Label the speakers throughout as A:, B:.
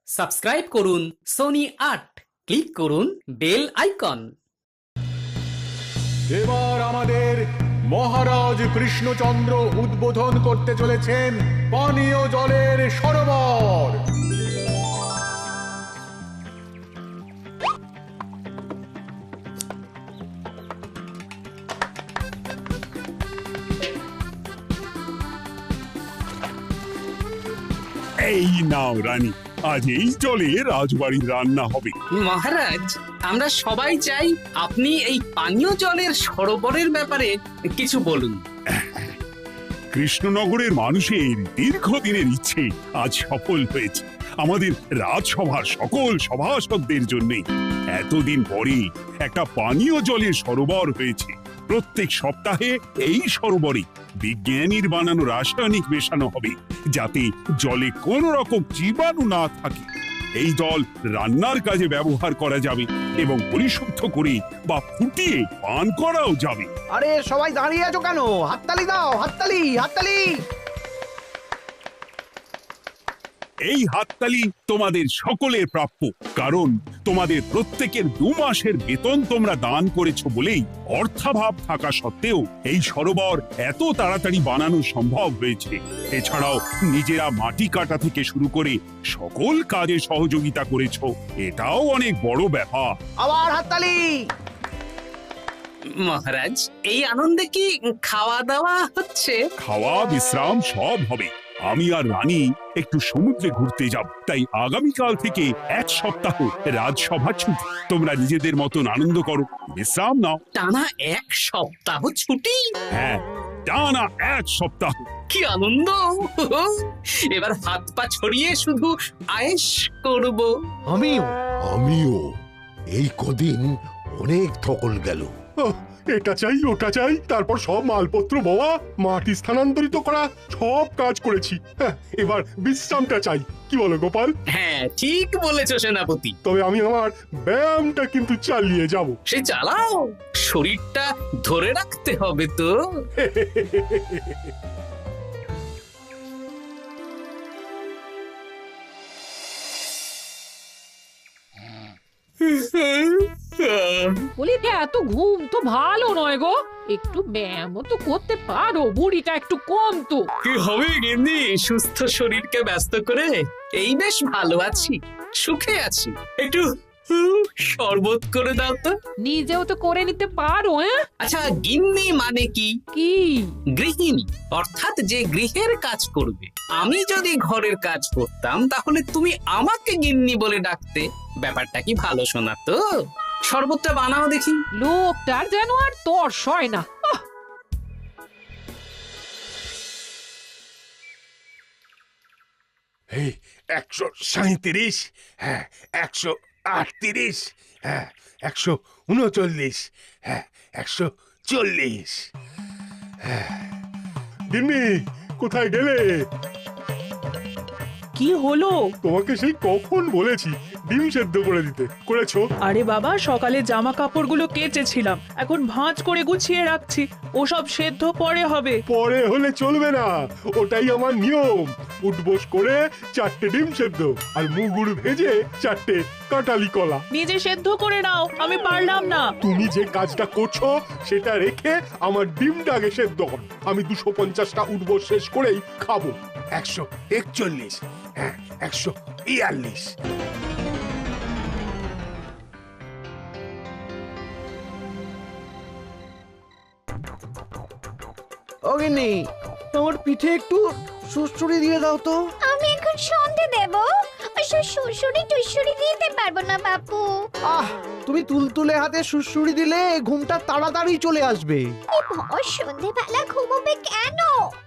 A: Subscribe করুন Sony ৮, click করুন bell icon.
B: এবার আমাদের মহারাজ কৃষ্ণচন্দ্র উদ্বোধন করতে চলেছেন পানীয় জলের সরোবর।
C: এই নাও রানী, আজ এই জলে রাজবাড়ির রান্না হবে।
A: মহারাজ, আমরা সবাই চাই আপনি এই পানীয় জলের সরোবরের ব্যাপারে কিছু বলুন।
C: কৃষ্ণনগরের মানুষের দীর্ঘদিনের ইচ্ছে আজ সফল হয়েছে। আমাদের রাজসভার সকল সভাসদদের জন্য এতদিন পরে একটা পানীয় জলের সরোবর হয়েছে। প্রত্যেক সপ্তাহে এই সরোবরে বিজ্ঞানীর বানানো রাসায়নিক মেশানো হবে, যাতে জলে কোনো রকম জীবাণু না থাকে। এই জল রান্নার কাজে ব্যবহার করা যাবে এবং পরিশুদ্ধ করে বা ফুটিয়ে পান করাও যাবে।
D: আরে সবাই দাঁড়িয়ে আছো কেন? হাততালি দাও, হাততালি, হাততালি।
C: এই হাততালি তোমাদের সকলের প্রাপ্য, কারণ তোমাদের প্রত্যেকের 2 মাসের বেতন তোমরা দান করেছো বলেই অর্থাভাব থাকা সত্ত্বেও এই সরোবর এত তাড়াতাড়ি বানানো সম্ভব হয়েছে। এছাড়াও নিজেরা মাটি কাটা থেকে শুরু করে সকল কাজে সহযোগিতা করেছো, এটাও অনেক বড় ব্যাপার।
D: আবার হাততালি।
A: মহারাজ, এই আনন্দে কি খাওয়া দাওয়া হচ্ছে?
C: খাওয়া বিশ্রাম সব হবে। আমি আর রানী একটু সমুদ্রে ঘুরতে যাব, তাই আগামীকাল থেকে 1 সপ্তাহ রাজসভা ছুটি। তোমরা নিজেদের মতন আনন্দ করো, বিশ্রাম নাও।
A: টানা 1 সপ্তাহ ছুটি?
C: হ্যাঁ, টানা 1 সপ্তাহ।
A: কি আনন্দ! এবার হাত পা ছড়িয়ে শুধু আয়েশ করব।
E: আমিও এই কদিন অনেক ধকল গেল।
B: এটা চাই ওটা চাই, তারপর সব মালপত্র বাবা মাটি স্থানান্তরিত করা সব কাজ করেছি। এবার বিশ্রামটা চাই, কি বলো গোপাল?
A: হ্যাঁ, ঠিক বলেছো সেনাপতি।
B: তবে আমি আমার ব্যায়ামটা কিন্তু চালিয়ে যাব।
A: সে চালাও, শরীরটা ধরে রাখতে হবে তো।
F: বলি এত ঘুম তো ভালো নয় গো, একটু ব্যায়ামও তো করতে পারো, বুড়িটা একটু কম তো।
A: কি হবে গিন্নি, সুস্থ শরীরকে ব্যস্ত করে এই বেশ ভালো আছি, সুখে আছি। একটু শরবত করে দাও তো।
F: নিজেও তো করে নিতে পারো।
A: আচ্ছা, গিন্নি মানে কি?
F: কি?
A: গৃহিণী, অর্থাৎ যে গৃহের কাজ করবে। আমি যদি ঘরের কাজ করতাম তাহলে তুমি আমাকে গিন্নি বলে ডাকতে। ব্যাপারটা কি ভালো শোনা তো? শরবতটা বানাও দেখি।
F: লোকটার যেন আর তর্স হয় না।
E: এই 137, হ্যাঁ 138, হ্যাঁ 139, হ্যাঁ 140।
B: গিন্নি, কোথায় গেলে?
G: কি হলো?
B: তোমাকে সেই কখন বলেছি ডিম সেদ্ধ করে দিতে, করেছো?
G: আরে বাবা, সকালে জামা কাপড়গুলো কেচেছিলাম, এখন ভাঁজ করে গুছিয়ে রাখছি। ওসব সেদ্ধ পরে হবে।
B: পরে হলে চলবে না, ওটাই আমার নিয়ম। উঠবোস করে 4টে ডিম সেদ্ধ আর মুগুর ভেজে 4টে কাঁটালি কলা।
G: নিজে সেদ্ধ করে নাও, আমি পারলাম না।
B: তুমি যে কাজটা করছো সেটা রেখে আমার ডিমটা আগে সেদ্ধ কর। আমি 250টা উঠবোস শেষ করেই খাবো।
E: 141, হ্যাঁ 142।
D: ও গিন্নি, তোমার পিঠে একটু সুড়সুড়ি দিয়ে দাও তো।
H: আমি এখন সন্ধে দেব, ওসব সুড়সুড়ি টুসুড়ি দিতে পারবো না বাপু।
D: তুমি তুলতুলে হাতে সুড়সুড়ি দিলে ঘুমটা তাড়াতাড়ি চলে আসবে।
H: এই ভর সন্ধেবেলা ঘুমোবে কেন?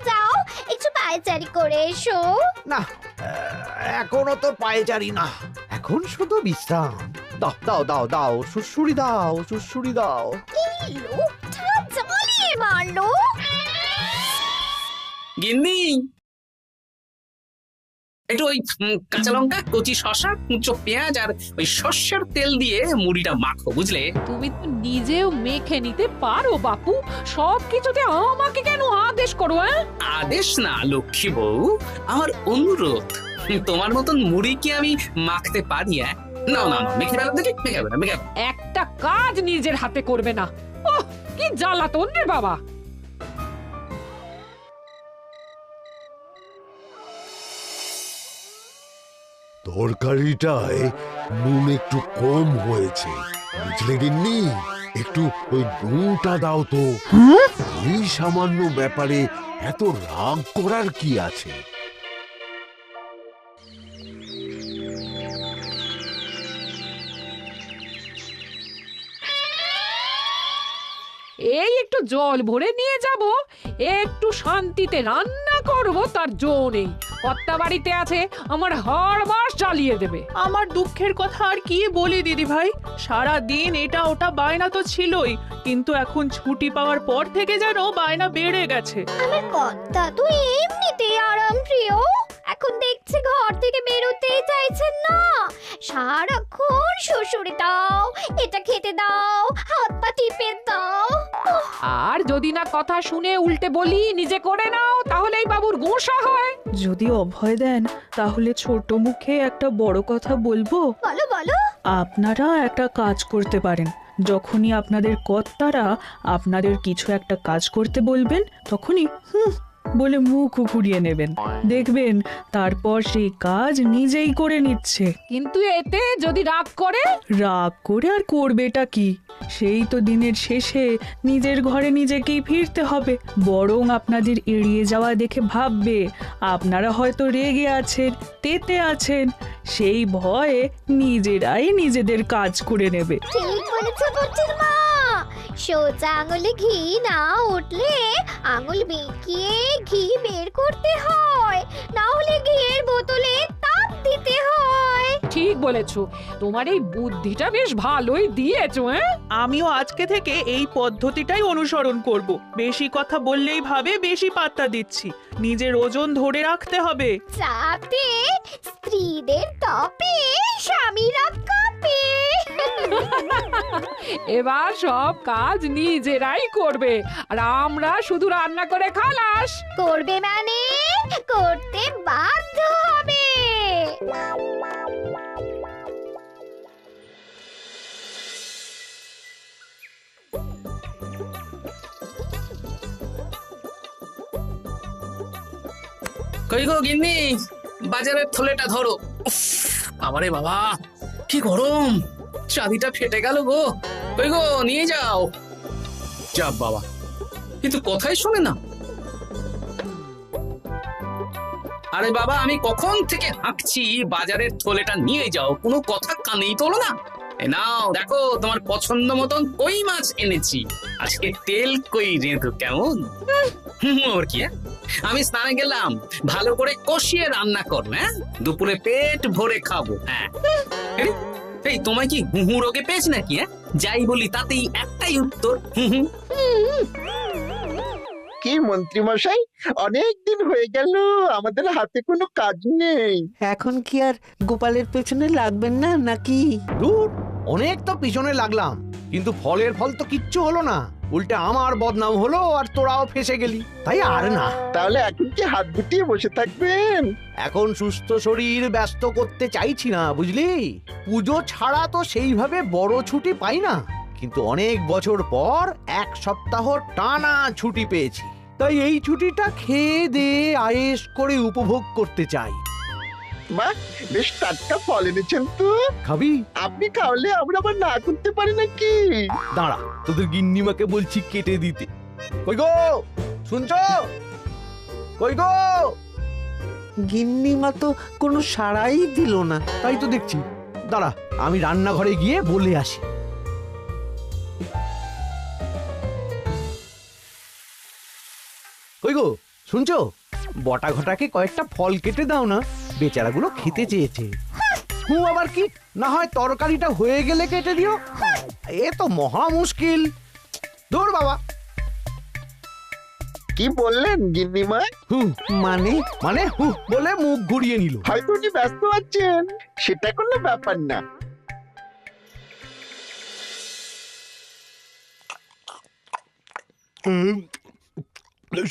H: যাও একটু পায়চারি করে এসো।
D: না, এখনো তো পায়চারি না, এখন শুধু বিশ্রাম। দাও দাও দাও দাও, সুড়সুড়ি দাও, সুড়সুড়ি দাও।
H: এই লোকটা জ্বালিয়ে মারলো।
A: গিন্নি, একটু ওই কাঁচা লঙ্কা, কচি শসা, কুচো পেঁয়াজ আর ওই সর্ষের তেল দিয়ে মুড়িটা মাখো, বুঝলে?
F: তুমি তো নিজেও মেখে নিতে পারো বাপু, সব কিছুতে আমাকে কেন আদেশ করো?
A: আদেশ না লক্ষ্মী বউ, আমার অনুরোধ। তোমার মতন মুড়ি কি আমি মাখতে পারি? না না না, মেখে ফেলো দেখি, মেখে ফেলো, মেখে ফেলো।
F: একটা কাজ নিজের হাতে করবে না। ওহ, কি জ্বালাতন রে বাবা।
I: তরকারিটায় নুন একটু কম হয়েছে, বুঝলে গিন্নি? একটু ওই নুনটা দাও তো। এই সামান্য ব্যাপারে এত রাগ করার কি আছে?
F: এই একটু জল ভরে নিয়ে যাব, একটু শান্তিতে রান্না করব, তার জো নেই। কর্তা বাড়িতে আছে, আমার হাড় বাস জ্বালিয়ে দেবে।
G: আমার দুঃখের কথা আর কি বলি দিদি ভাই, সারা দিন এটা ওটা বায়না তো ছিলই, কিন্তু এখন ছুটি পাওয়ার পর থেকে যেন বায়না বেড়ে গেছে।
H: আমার কর্তা তো এমনিতেই আরাম প্রিয়, এখন দেখছি ঘর থেকে বেরোতেই চাইছেন না। সারাক্ষণ শ্বশুরে দাও, এটা খেতে দাও, হাত পা টিপে দাও।
F: আর যদি না কথা শুনে উল্টে বলি নিজে করে নাও, তাহলেই বাবুর গোসা হয়।
G: যদি অভয় দেন তাহলে ছোট মুখে একটা বড় কথা বলবো।
H: বলো বলো।
G: আপনারা একটা কাজ করতে পারেন, যখনই আপনাদের কর্তারা আপনাদের কিছু একটা কাজ করতে বলবেন, তখনই বলে মুখ ঘুরিয়ে নেবেন, দেখবেন তারপর সেই কাজ নিজেই করে নিচ্ছে।
F: কিন্তু এতে যদি রাগ করে?
G: রাগ করে আর করবেটা কি, সেই তো দিনের শেষে নিজের ঘরে নিজেকেই ফিরতে হবে। বরং আপনাদের এড়িয়ে যাওয়া দেখে ভাববে আপনারা হয়তো রেগে আছেন, তেতে আছেন, সেই ভয়ে নিজেরাই নিজেদের কাজ করে নেবে।
H: ঠিক বলেছ বুচির মা, সোজা আঙুলে ঘি না উঠলে আঙুল বেঁকিয়ে ঘি বের করতে হয়, না হলে ঘিয়ের বোতলে তাপ দিতে হয়।
F: ঠিক বলেছো, তোমার এই বুদ্ধিটা বেশ ভালোই দিয়েছো।
G: আমিও আজকে থেকে এই পদ্ধতিটাই অনুসরণ করব। বেশি কথা বললেই ভাবে বেশি পাত্তা দিচ্ছি, নিজের ওজন ধরে রাখতে হবে।
H: যাতে স্ত্রীদের তপে স্বামীরা কাঁপে।
F: এবার সব কাজ নিজেরাই করবে, আর আমরা শুধু রান্না করে খালাস।
H: করবে মানে করতে বাধ্য হবে।
A: কই গো গিন্নি, বাজারের থলেটা ধরো। উফ, বাবারে বাবা, কি গরম, চাবিটা ফেটে গেল গো। কই গো, নিয়ে যাও। যা বাবা, কিন্তু কথাই শোনে না। আরে বাবা, আমি কখন থেকে হাঁকছি বাজারের থলেটা নিয়ে যাও, কোনো কথা কানেই তোলো না। এ নাও দেখো, তোমার পছন্দ মতন কই মাছ এনেছি, আজকে তেল কই রেঁধো কেমন। ওর কি, আমি স্নানে গেলাম, ভালো করে কষিয়ে রান্না কর, হ্যাঁ, দুপুরে পেট ভরে খাবো। হ্যাঁ, এই তোমায় কি হুহু রোগে পেয়েছে নাকি? যাই বলি তাতেই একটাই উত্তর, হুহু।
J: কি মন্ত্রী মশাই, অনেক দিন হয়ে গেল আমাদের হাতে কোনো কাজ নেই।
D: এখন কি আর গোপালের পেছনে লাগবেন না নাকি? দূর, অনেক তো পিছনে লাগলাম, কিন্তু ফলের ফল তো কিচ্ছু হলো না, উল্টে আমার বদনাম হলো আর তোরাও ফেসে গেলি। তাই আর না।
J: তাহলে এখন কি হাত গুটিয়ে বসে থাকবেন?
D: এখন সুস্থ শরীর ব্যস্ত করতে চাইছি না, বুঝলি? পুজো ছাড়া তো সেইভাবে বড় ছুটি পাই না, কিন্তু অনেক বছর পর এক সপ্তাহ টানা ছুটি পেয়েছি, তাই এই ছুটিটা খেয়ে দিয়ে আয়েশ করে উপভোগ করতে চাই।
J: বাহ, বেশ টাটকা ফল এনেছেন তো।
D: খাবি?
J: আপনি খাওয়ালে আমরা আবার না করতে পারি নাকি?
D: দাঁড়া, তোদের গিন্নিমাকে বলছি কেটে দিতে। কই গো, শুনছো? কই গো? গিন্নিমা তো কোনো সাড়াই দিল না। তাই তো দেখছি, দাঁড়া আমি রান্নাঘরে গিয়ে বলে আসি। কই গো, শুনছো? বটা ঘটাকে কয়েকটা ফল কেটে দাও না, বেচারাগুলো খেতে চেয়েছে। আবার কি, না হয় তরকারিটা হয়ে গেলে কেটে দিও। এ তো মহা মুশকিল। দূর বাবা।
J: কি বললেন গিন্নিমা?
D: মানে মানে বলে মুখ ঘুরিয়ে নিল।
J: হয়তো উনি ব্যস্ত আছেন, সেটা কোনো ব্যাপার না।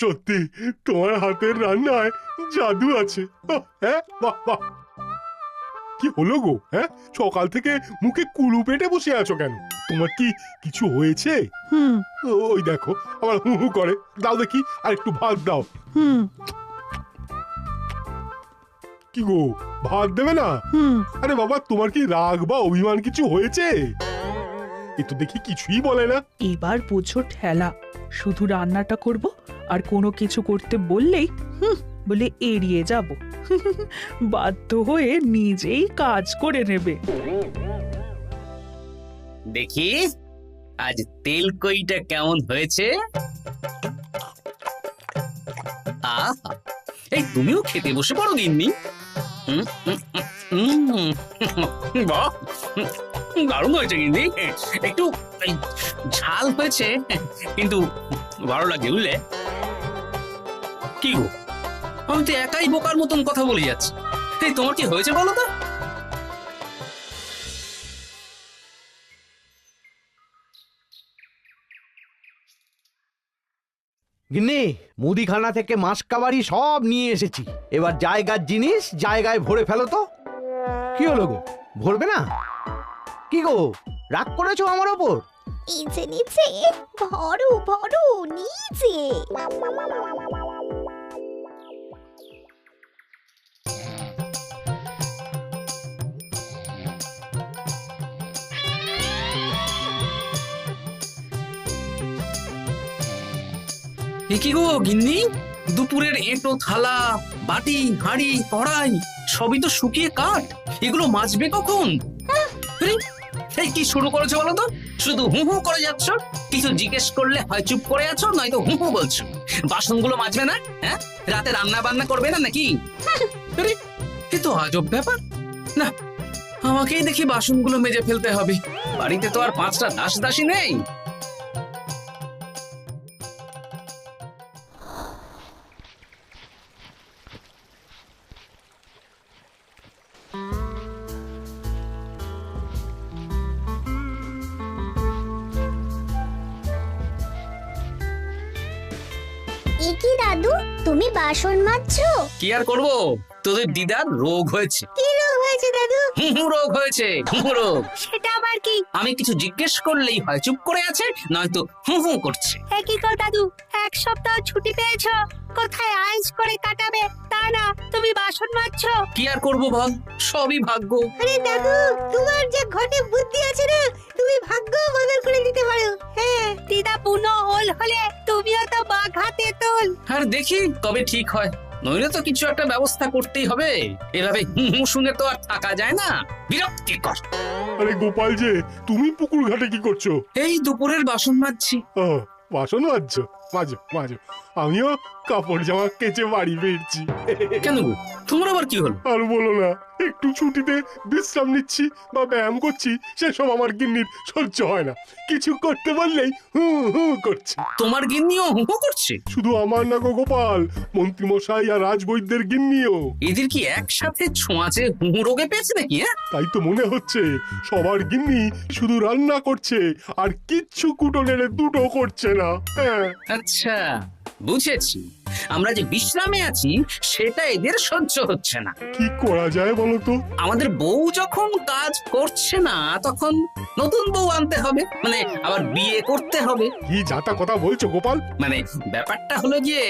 B: সত্যি তোমার হাতের রান্নায় জাদু আছে। হ্যাঁ, বাহ বাহ। কি হলো গো? হ্যাঁ, সকাল থেকে মুখে কুলু পেটে বসে আছো কেন? তোমার কি কিছু হয়েছে?
G: হুম
B: ওই দেখো আবার হু হু করে। দাও দেখি, আর একটু ভাত দাও।
G: হুম
B: কি গো, ভাত দেবে না?
G: হুম
B: আরে বাবা, তোমার কি রাগ বা অভিমান কিছু হয়েছে? এ তো দেখি কিছুই বলে না।
G: এবার বুঝো ঠেলা, শুধু রান্নাটা করব আর কোনো কিছু করতে বললেই বলে এড়িয়ে যাব। বাধ্য হয়ে নিজেই কাজ করে নেবে।
A: দেখি আজ তেল কইটা কেমন হয়েছে। আহা, এই তুমিও খেতে বসে পড়ো গিন্নি। বাহ, দারুণ হয়েছে গিন্নি। একটু ঝাল হয়েছে, কিন্তু ভালো লাগে বুঝলে। কি গো, আমি তো একাই বোকার মতন কথা বলে যাচ্ছি। এই তোমার কি হয়েছে বলো তো?
D: গিন্নি, মুদিখানা থেকে মাসকাবারি সব নিয়ে এসেছি। এবার জায়গার জিনিস জায়গায় ভরে ফেলো তো। কি হলো গো, ভরবে না? কি গো, রাগ করেছো আমার ওপর?
H: নিচে নিচে ভরো ভরো নিচে।
A: এ কি গো গিন্নি, দুপুরের এঁটো থালা বাটি হাঁড়ি কড়াই সবই তো শুকিয়ে কাঠ। এগুলো মাজবে কখন? আরে, এই কি শুরু করেছো বলো তো? শুধু হু হু করে যাচ্ছ। কিছু জিজ্ঞেস করলে হয় চুপ করে আছো, নয়তো হু হু বলছো। বাসনগুলো মাজবে না? হ্যাঁ, রাতে রান্না বান্না করবে না নাকি? আরে, এ তো আজব ব্যাপার। না, আমাকেই দেখি বাসনগুলো মেজে ফেলতে হবে। বাড়িতে তো আর 5টা দাস দাসী নেই।
H: এ কি দাদু, তুমি বাসন মাজছো?
A: কি আর করবো, তোদের দিদার রোগ হয়েছে।
H: কি রোগ হয়েছে দাদু?
A: হুহু রোগ হয়েছে, হুহু রোগ।
H: সেটা আবার কি?
A: আমি কিছু জিজ্ঞেস করলেই হয় চুপ করে আছে, নয়তো হু হু করছে।
H: কি কর দাদু, 1 সপ্তাহ ছুটি পেয়েছো, কোথায় আইস করে কাটাবে তা না তুমি বাসন মাজছো।
A: কি আর করবো বল, সবই ভাগ্য।
H: আরে দাদু, তোমার যে ঘটে বুদ্ধি আছে না, তুমি ভাগ্য বদল করে দিতে পারো। হ্যাঁ, দিদা পুনো ওল হলে তুমিও তো বাঘ হাতে তোল।
A: আর দেখি কবে ঠিক হয়, নইলে তো কিছু একটা ব্যবস্থা করতেই হবে। এভাবে হু হু শুনে তো আর থাকা যায় না, বিরক্তিকর।
B: আরে গোপাল যে, তুমি পুকুর ঘাটে কি করছো?
A: এই দুপুরের বাসন মাজছি।
B: ও, বাসন মাজছো? মাজো মাজো, আমিও কাপড় জামা কেচে বাড়ি ফিরছি।
A: কেন গো, তোমার আবার কি হলো?
B: আর বলো না, একটু ছুটিতে বিশ্রাম নিচ্ছি বা ব্যায়াম করছি, সেসব আমার গিন্নির সহ্য হয় না। কিছু করতে বললেই হু হু করছে।
A: তোমার গিন্নিও হু হু করছে?
B: শুধু আমার না গো গোপাল, মন্ত্রীমশাই আর রাজবৈদ্যের গিন্নিও।
A: এদের কি একসাথে ছোঁয়াচে হু হু রোগে পেয়েছে নাকি? হ্যাঁ,
B: তাই তো মনে হচ্ছে সবার গিন্নি শুধু রান্না করছে আর কিচ্ছু কুটোনের দুটো করছে না। হ্যাঁ,
A: আচ্ছা বুঝেছি, আমরা যে বিশ্রামে আছি সেটা এদের সহ্য হচ্ছে না।
B: কি করা যায় বলো তো?
A: আমাদের বউ যখন কাজ করছে না, তখন নতুন বউ আনতে হবে, মানে আবার বিয়ে করতে হবে।
B: কি যাতা কথা বলছো গোপাল?
A: মানে ব্যাপারটা হলো যে,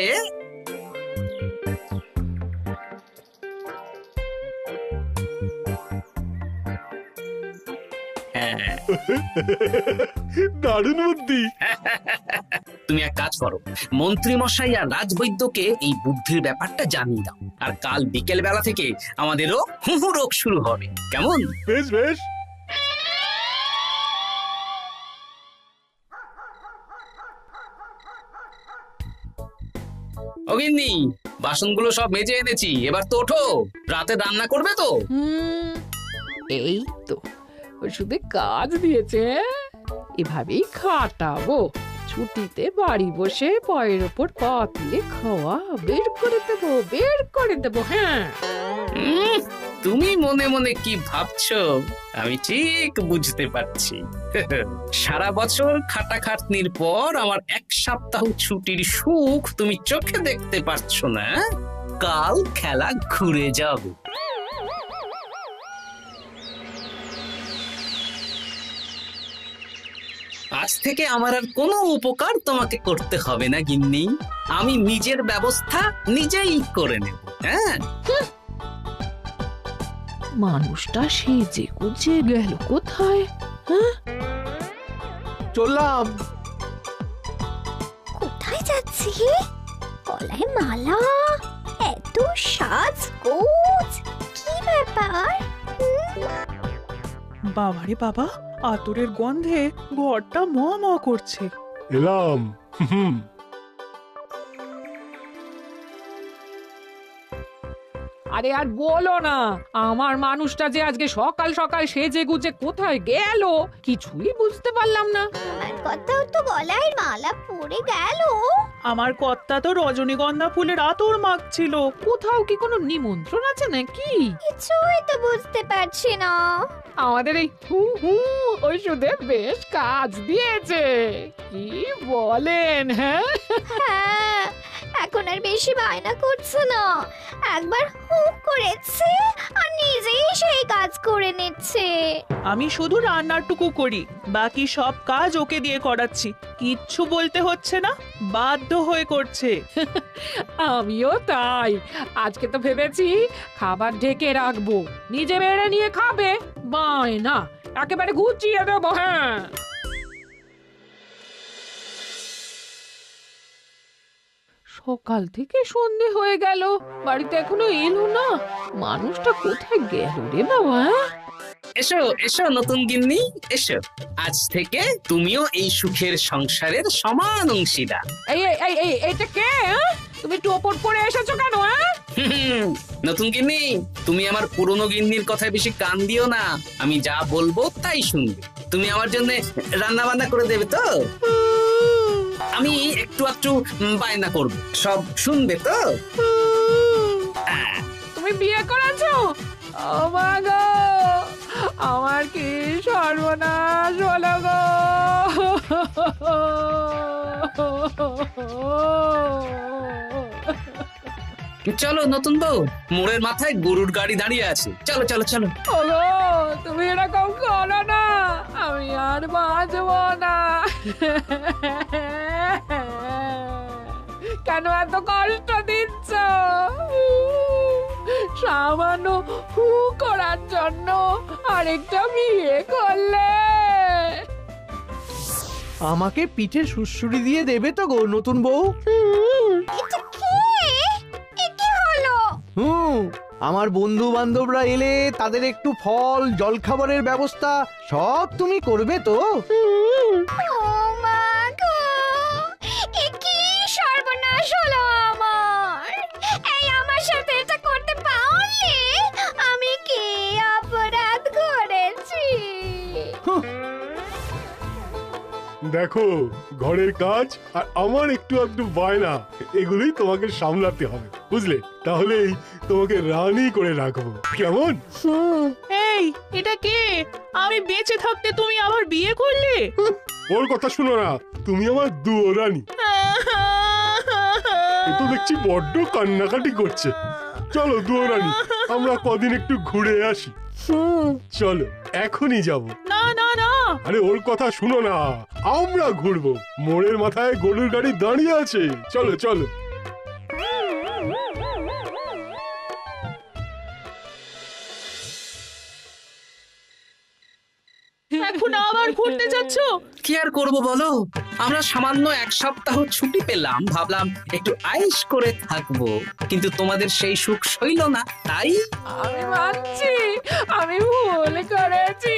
B: দারুণ বুদ্ধি।
A: তুমি এক কাজ করো, মন্ত্রী মশাই আর রাজবৈদ্যকে এই বুদ্ধির ব্যাপারটা জানিয়ে দাও, আর কাল বিকেল বেলা থেকে আমাদেরও হু হু রোগ শুরু হবে। কেমন?
B: বেশ বেশ।
A: অগিন্নি, বাসনগুলো সব মেজে এনেছি, এবার তো ওঠো। রাতে রান্না করবে তো?
F: এই তো ওষুধে কাজ দিয়েছে, এভাবেই খাটাবো। ছুটিতে বাড়ি বসে পায়ের ওপর পা তুলে খাওয়া বের করে দেবো হ্যাঁ।
A: তুমি মনে মনে কি ভাবছো আমি ঠিক বুঝতে পারছি। সারা বছর খাটাখাটনির পর আমার 1 সপ্তাহ ছুটির সুখ তুমি চোখে দেখতে পারছো না। কাল খেলা ঘুরে যাবে। আজ থেকে আমার আর কোনো উপকার তোমাকে করতে হবে না গিন্নি। আমি নিজের ব্যবস্থা নিজেই করে নেব। হ্যাঁ,
F: মানুষটা সেজে গুজে গেল কোথায়? হ্যাঁ,
D: চললাম।
H: কোথায় যাচ্ছি? গলায় মালা, এত সাজগোজ, কি ব্যাপার?
G: বাবারে বাবা, আতরের গন্ধে ঘরটা ম ম করছে।
B: এলাম। হুম।
F: আরে আর বলো না, আমার মানুষটা যে আজকে সকাল সকাল সেজে গুজে কোথায় গেল কিছুই বুঝতে পারলাম না।
H: আমার কথাও তো গলায় মালা পড়ে গেল।
G: আমার কর্তা তো রজনীগন্ধা ফুলের আতর মাখছিল।
F: কোথাও কি কোনো নিমন্ত্রণ আছে নাকি?
H: কিছুই তো বুঝতে পারছি না।
F: আমাদের এই ওষুধে বেশ কাজ দিয়েছে, কি বলেন? হ্যাঁ,
H: হ্যাঁ, এখন আর বেশি বায়না করছে না। একবার হুক করেছে আর নিজেই সেই কাজ করে নিচ্ছে।
G: আমি শুধু রান্নাটুকু করি, বাকি সব কাজ ওকে দিয়ে করাচ্ছি। কিচ্ছু বলতে হচ্ছে না, বাধ্য হয়ে করছে।
F: আমিও তাই। আজকে তো ভেবেছি খাবার ঢেকে রাখবো, নিজে বেড়ে নিয়ে খাবে। বায়না একেবারে গুছিয়ে দেবো। হ্যাঁ, সকাল থেকে সন্ধে হয়ে গেল, বাড়িতে এখনো এলো না। মানুষটা কোথায় গেল রে বাবা?
A: এসো এসো নতুন গিন্নি, এসো। আজ থেকে তুমিও এই সুখের সংসারের সমান অংশীদার।
F: এই এই এই এই এটা কে? হ্যাঁ? তুমি টোপর পরে এসেছো কেন? হ্যাঁ,
A: নতুন গিন্নি, তুমি আমার পুরনো গিন্নির কথায় বেশি কান দিও না। আমি যা বলবো তাই শুনবে। তুমি আমার জন্য রান্না বান্না করে দেবে তো? আমি একটু একটু বায়না করব, সব শুনবে তো?
F: তুমি বিয়ে করেছো? ও মা গো, আমার কি সর্বনাশ হলো গো।
A: চলো নতুন বউ, মোড়ের মাথায় গরুর গাড়ি দাঁড়িয়ে আছে, চলো চলো চলো।
F: ওগো, তুমি এরকম করো না, আমি আর বাঁচবো না। কেন এত কষ্ট দিচ্ছ? সামান্য হু করার জন্য আরেকটা বিয়ে করলে?
D: আমাকে পিঠে সুড়সুড়ি দিয়ে দেবে তো গো নতুন বউ?
H: এটা কি? এ কি হলো?
D: আমার বন্ধু বান্ধবরা এলে তাদের একটু ফল জলখাবারের ব্যবস্থা সব তুমি করবে তো?
H: ও মা গো, এ কি সর্বনাশ হলো আমার! এই আমার সাথে এটা করতে পারলে আমি কি অপরাধ করেছি?
B: দেখো, ঘরের কাজ আর আমার একটু একটু বায়না, এগুলোই তোমাকে সামলাতে হবে, বুঝলে? তাহলেই তোমাকে রানী করে রাখবো, কেমন?
G: এই, এটা কে? আমি বেঁচে থাকতে তুমি আবার বিয়ে করলে?
B: ওর কথা শুনো না, তুমি আমার দুয়ো রানী। এ তো দেখছি বড্ড কান্নাকাটি করছে। চলো দুয়ো রানী, আমরা কদিন একটু ঘুরে আসি। চলো, এখনই যাব।
G: না না না,
B: আরে ওর কথা শুনো না, আমরা ঘুরবো। মোড়ের মাথায় গরুর গাড়ি দাঁড়িয়ে আছে, চলো চলো।
G: এখন আবার ঘুরতে যাচ্ছ?
A: কি আর করবো বলো, আমরা সামান্য 1 সপ্তাহ ছুটি পেলাম, ভাবলাম একটু আয়েশ করে থাকবো, কিন্তু তোমাদের সেই সুখ সইল না, তাই।
F: আমি মানছি আমি ভুল করেছি,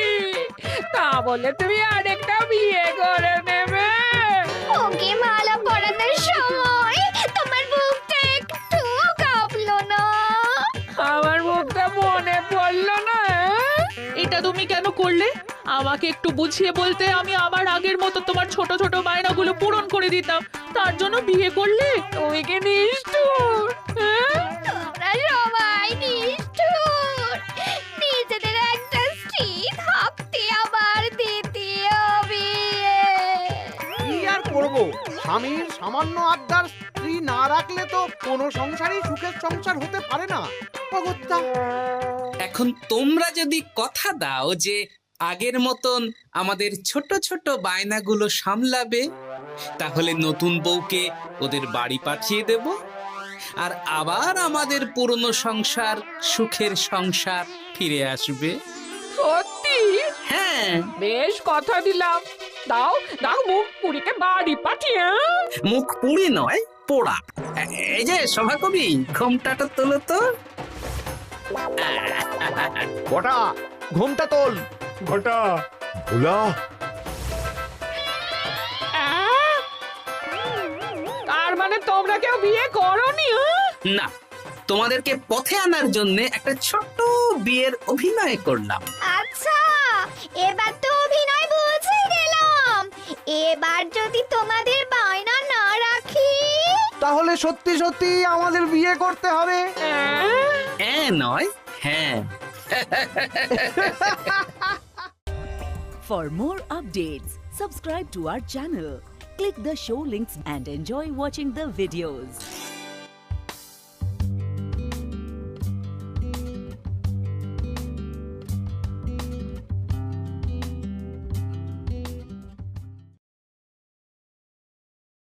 F: তা বলে তুমি আরেকটা বিয়ে করে নেবে?
H: ওকে মালা পরানোর সময় তোমার বুকটা একটু কাঁপলো না?
F: আমার মুখটা মনে পড়লো না?
G: এটা তুমি কেন করলে? আমাকে একটু বুঝিয়ে বলতে আমি আমার আগের মতো তোমার ছোট ছোট বায়নাগুলো পূরণ করে দিতাম। তার জন্য বিয়ে করলে?
F: তুই কি নিষ্ঠুর হ্যাঁ?
H: তোমরা সবাই নিষ্ঠুর। নিজেদের একটা স্ত্রী থাকতে আবার দ্বিতীয় বিয়ে।
D: কি আর করবো, স্বামীর সামান্য আবদার স্ত্রী না রাখলে তো কোনো সংসারই সুখের সংসার হতে পারে না। অগত্যা
A: এখন তোমরা যদি কথা দাও যে আগের মতন আমাদের ছোট ছোট বায়নাগুলো সামলাবে, তাহলে নতুন বউকে ওদের বাড়ি পাঠিয়ে দেব, আর আবার আমাদের পুরনো সংসার, সুখের সংসার ফিরে আসবে।
F: সত্যি?
A: হ্যাঁ,
F: বেশ কথা দিলাম। দাও দাও মুখ পুরীকে বাড়ি পাঠিয়ে
A: মুখ পুড়ি নয়, পোড়া। এই যে সভাকবি, ঘোমটাটা তোলো তো।
D: কটা ঘুমটা তোল।
B: ঘটা
I: ভোলা,
F: তার মানে তোমরা কেউ বিয়ে করোনি হ্যাঁ?
A: না, তোমাদেরকে পথে আনার জন্য একটা ছোট্ট বিয়ের অভিনয় করলাম।
H: আচ্ছা, এবার তো অভিনয় বুঝে গেলাম। এবার যদি তোমাদের বায়না না রাখি,
D: তাহলে সত্যি সত্যি আমাদের বিয়ে করতে হবে।
A: নয়, হ্যাঁ।
K: For more updates, subscribe to our channel, click the show links and enjoy watching the videos.